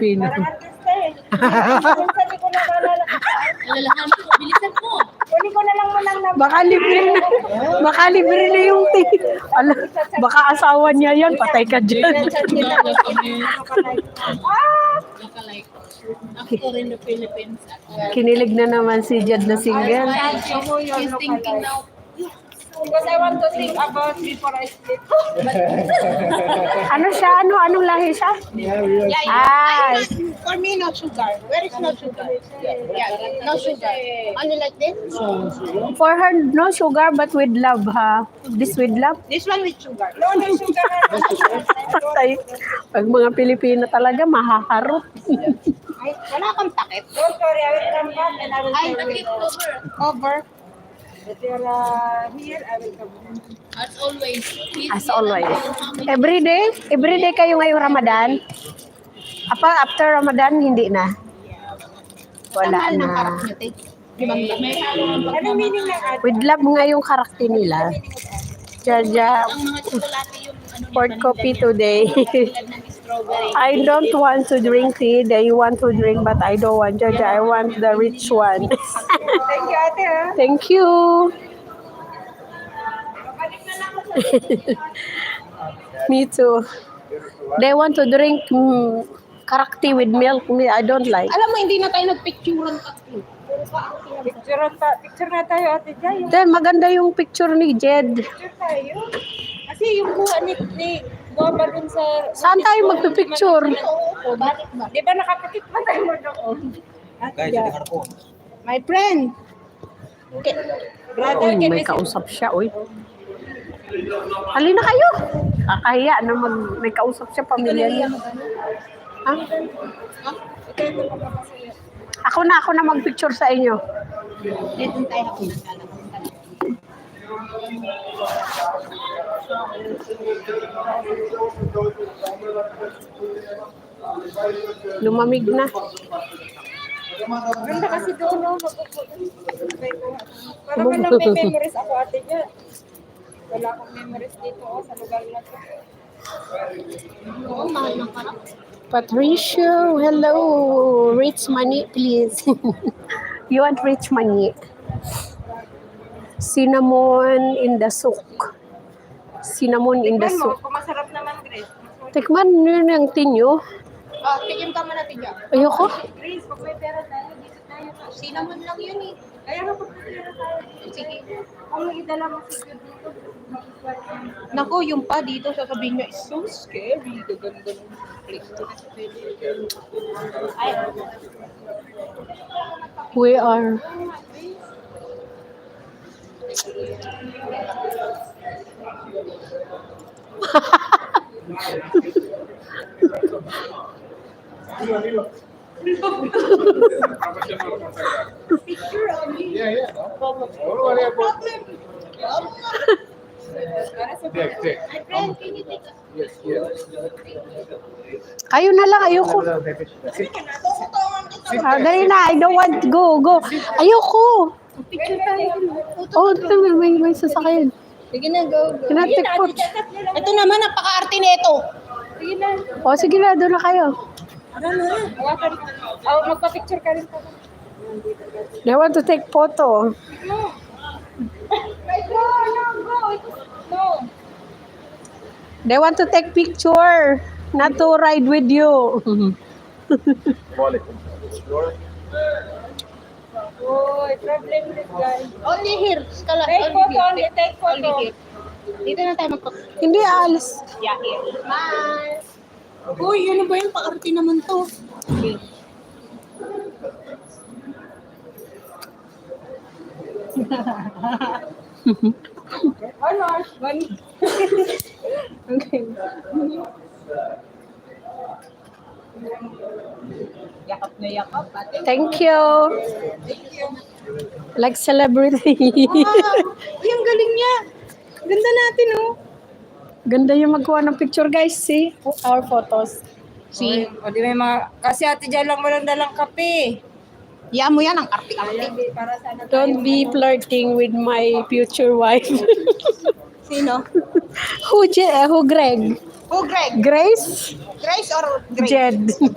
Pino. Parang artista eh. Minsan di ko na maalala. Alalahan ko, bilisan mo. Kunin ko na lang mo lang na. Baka libre na. Baka libre na yung tea. Ala, baka asawa niya yan. Patay ka dyan. Like, ako rin the Philippines. Kinilig na naman si Jed na single. He's thinking now, Because I want to think about before I sleep. Ano siya? Anong lahi siya? Ay, for me, no sugar. Where is no sugar? Yeah, no sugar. Only like this? for her, no sugar but with love, ha? This with love? This one with sugar. No, no sugar. Patay. Pag mga Pilipino talaga, mahaharot. Ay, wala kang takip. Don't worry, I will come back and I will Ay, tell you. takip over. If you're here, I will come. As always. As always. Every day kayo ngayong Ramadan? After Ramadan, hindi na? Wala Tamal ng na. harap niya, take. Anong meaning ng ate? With love nga yung karakter nila. Jaja, Ang mga tsokolate yung ano port coffee today. tulad ng strawberry. I don't want to drink tea. They want to drink, but I don't want. Jaja, I want the rich one. Thank you, ate. Ha? Thank you. Me too. They want to drink karakti with milk. Me, I don't like. Alam mo, hindi na tayo nagpicturean tatlo. Picture na tayo, ate Jai. Then, maganda yung picture ni Jed. Picture tayo. Kasi yung buha ni Guapa dun sa... Saan tayo magpipicture? Oo, bakit ba? Di ba nakapikit pa tayo mo doon? Guys, hindi harapon. My friend. Okay. Brother, Uy, can may we kausap siya, uy. Halina kayo. Kakahiya na may kausap siya, pamilya niya. Ha? Ako na magpicture sa inyo. Dito tayo ako. Lumamig na. Ganda kasi doon, no? Parang walang may memories ako, ate Jai. Wala akong memories dito, sa lugar na to. Oo, mahal ng parang. Patricio, hello. Rich money, please. You want rich money? Cinnamon in the souk. Cinnamon in the Tikman mo, souk. kung masarap naman, Grace. Tikman nyo yung tinyo. Tigim ka muna tiga. Ayoko. Grace, pag may pera tayo, dito tayo. Cinnamon lang yun eh. Kaya nga pag may pera tayo, Sige. kung may idala mo si Jude dito, Nako, yung pa dito, sasabihin niya, is so scary. Gaganda ng place. Ay, We are. Kayo na lang, ayoko. Dali na, I don't want. Go. Ayoko. picture tayo. Oh, ito, may sasakyan. Sige na, go. Kinatik po. Ito naman, napaka-arte nito. Sige na. O, sige na, doon na kayo. Ano na? Hawakan. Magpa-picture ka rin po. They want to take photo. No. No. They want to take picture, not to ride with you. Uy, problem this guy. Only here. Skala. Take photo, only take Only photo. here. Dito na tayo magpapicture. Hindi alis. Yeah, here. Bye. Uy, ano ba yung pa-arte naman to? Okay. Ano? One. Okay. Yakap na yakap. Ate. Thank you. Like celebrity. Uy, ang galing niya. Ganda natin, oh. Ganda yung magkuha ng picture, guys. See our photos. See? O di may mga... Kasi ate dyan lang walang dalang kape. Yan mo yan, ang arte-arte. Para sana Don't be flirting with my future wife. Sino? Who Greg? Oh, Greg. Grace? Grace or Grace? Jed.